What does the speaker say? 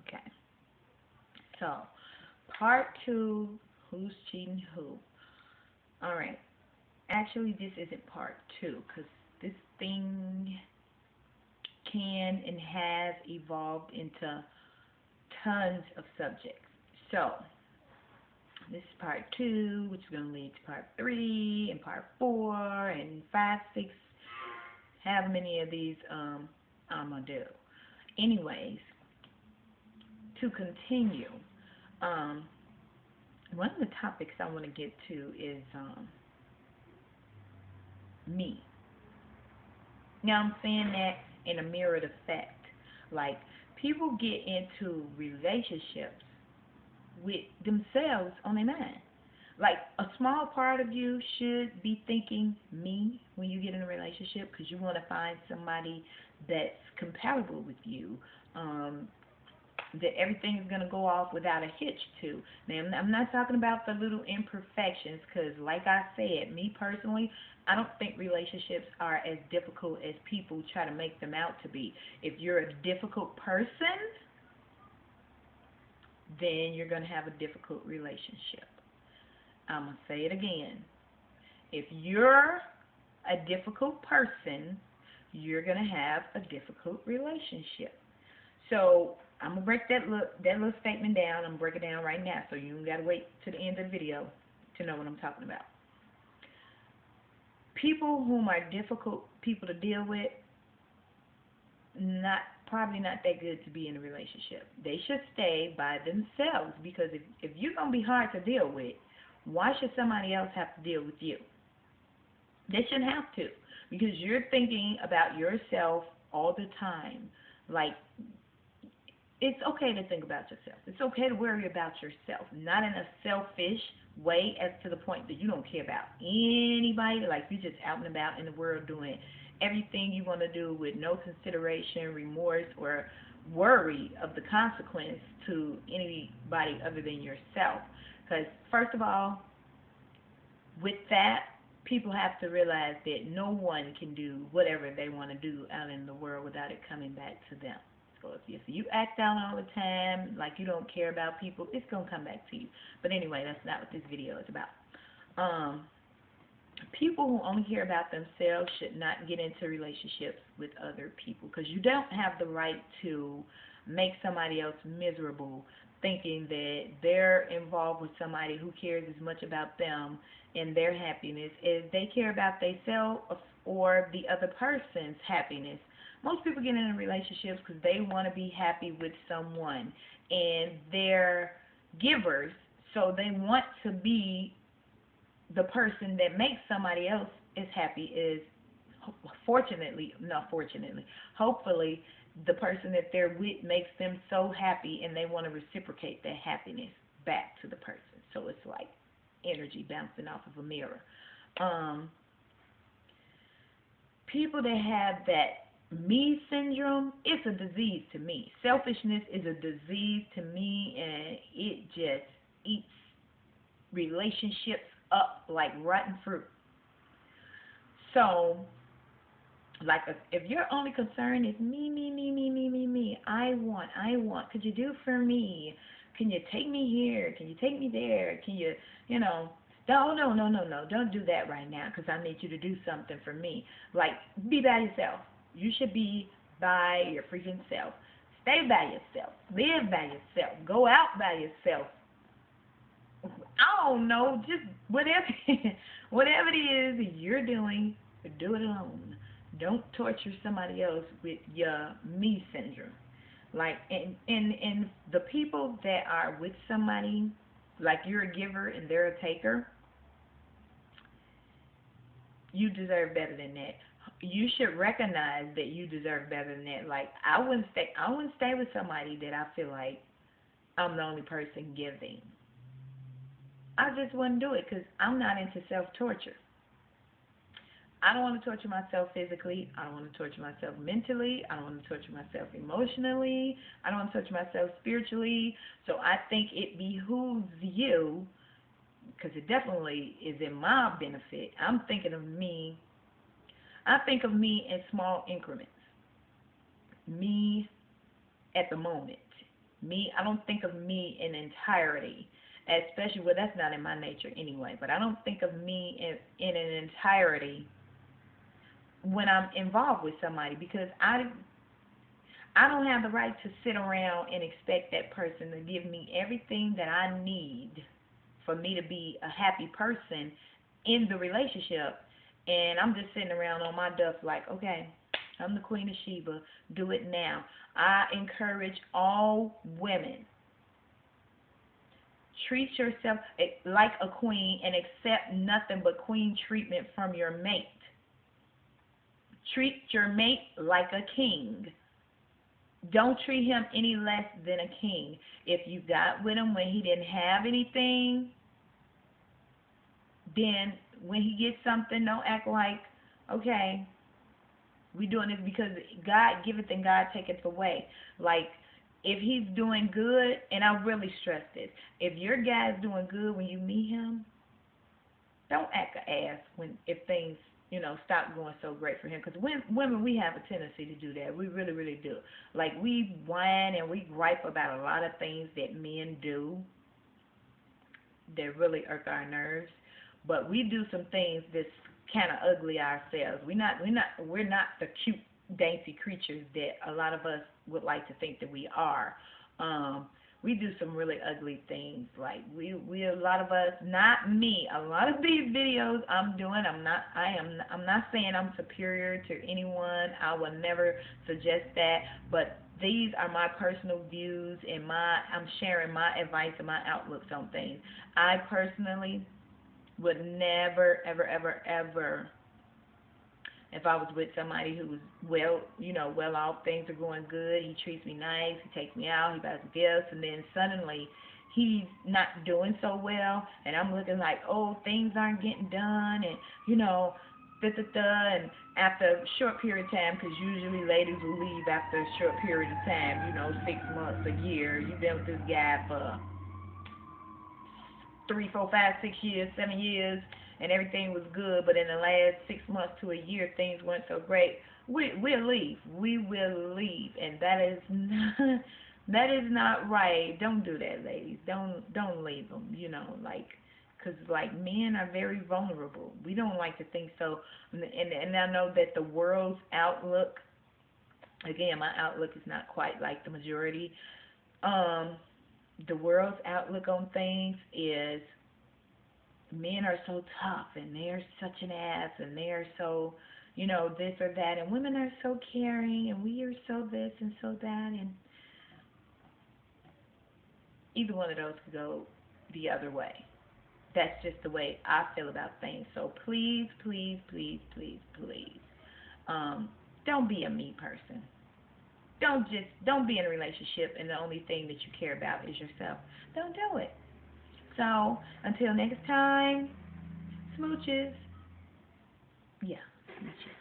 Okay. So, part two, who's cheating who? All right. Actually, this isn't part two because this thing can and has evolved into tons of subjects. So, this is part two, which is going to lead to part three and part four and five, six, how many of these I'm going to do. Anyways, to continue, um, one of the topics I want to get to is me. Now, I'm saying that in a mirrored effect. Like, people get into relationships with themselves on their mind. Like, a small part of you should be thinking me when you get in a relationship because you want to find somebody that's compatible with you, that everything is going to go off without a hitch to. Now, I'm not talking about the little imperfections because, like I said, me personally, I don't think relationships are as difficult as people try to make them out to be. If you're a difficult person, then you're going to have a difficult relationship. I'm going to say it again. If you're a difficult person, you're going to have a difficult relationship. So I'm going to break that little statement down. I'm going to break it down right now so you don't got to wait to the end of the video to know what I'm talking about. People whom are difficult people to deal with, probably not that good to be in a relationship. They should stay by themselves because if you're going to be hard to deal with, why should somebody else have to deal with you? They shouldn't have to because you're thinking about yourself all the time. Like, it's okay to think about yourself. It's okay to worry about yourself, not in a selfish way as to the point that you don't care about anybody, like you're just out and about in the world doing everything you want to do with no consideration, remorse, or worry of the consequence to anybody other than yourself. Because, first of all, with that, people have to realize that no one can do whatever they want to do out in the world without it coming back to them. So if you act out all the time, like you don't care about people, it's going to come back to you. But anyway, that's not what this video is about. People who only care about themselves should not get into relationships with other people because you don't have the right to make somebody else miserable thinking that they're involved with somebody who cares as much about them and their happiness as they care about themselves or the other person's happiness. Most people get into relationships because they want to be happy with someone, and they're givers, so they want to be the person that makes somebody else as happy as, hopefully, the person that they're with makes them so happy, and they want to reciprocate that happiness back to the person. So it's like energy bouncing off of a mirror. People that have that me syndrome, it's a disease to me. Selfishness is a disease to me, and it just eats relationships up like rotten fruit. So, like, if your only concern is me, I want, could you do for me? Can you take me here? Can you take me there? Can you, no, don't do that right now because I need you to do something for me. Like, be by yourself. You should be by your freaking self. Stay by yourself. Live by yourself. Go out by yourself. I don't know, just whatever, whatever it is you're doing, do it alone. Don't torture somebody else with your me syndrome. Like, and the people that are with somebody, like you're a giver and they're a taker, you deserve better than that. You should recognize that you deserve better than that. Like, I wouldn't stay with somebody that I feel like I'm the only person giving. I just wouldn't do it because I'm not into self-torture. I don't want to torture myself physically. I don't want to torture myself mentally. I don't want to torture myself emotionally. I don't want to torture myself spiritually. So I think it behooves you, because it definitely is in my benefit. I'm thinking of me. I think of me in small increments. Me at the moment. Me, I don't think of me in entirety, especially, well, that's not in my nature anyway, but I don't think of me in an entirety when I'm involved with somebody, because I don't have the right to sit around and expect that person to give me everything that I need for me to be a happy person in the relationship. And I'm just sitting around on my duff like, okay, I'm the Queen of Sheba. Do it now. I encourage all women, treat yourself like a queen and accept nothing but queen treatment from your mate. Treat your mate like a king. Don't treat him any less than a king. If you got with him when he didn't have anything, then when he gets something, don't act like, okay, we doing this because God giveth and God taketh away. Like, if he's doing good, and I really stress this, if your guy's doing good when you meet him, don't act an ass if things, stop going so great for him. Because women, we have a tendency to do that. We really, really do. Like, we whine and we gripe about a lot of things that men do that really irk our nerves. But we do some things that's kind of ugly ourselves. We're not the cute, dainty creatures that a lot of us would like to think that we are. We do some really ugly things. Like we a lot of us, not me. A lot of these videos I'm doing, I'm not saying I'm superior to anyone. I would never suggest that. But these are my personal views and I'm sharing my advice and my outlooks on things. I personally would never, ever, ever, ever, if I was with somebody who was well off, things are going good, he treats me nice, he takes me out, he buys me gifts, and then suddenly he's not doing so well, and I'm looking like, oh, things aren't getting done, and, and after a short period of time, because usually ladies will leave after a short period of time, 6 months, a year. You've been with this guy for 3, 4, 5, 6 years, 7 years, and everything was good, but in the last 6 months to a year, things weren't so great. We'll leave. We will leave, and that is not right. Don't do that, ladies. Don't leave them. Because men are very vulnerable. We don't like to think so, and I know that the world's outlook. Again, my outlook is not quite like the majority. The world's outlook on things is men are so tough and they're such an ass and they're so, this or that, and women are so caring and we are so this and so that, and either one of those could go the other way. That's just the way I feel about things. So please, please, please, please, please, don't be a me person. Don't be in a relationship and the only thing that you care about is yourself. Don't do it. So, until next time, smooches. Yeah, smooches.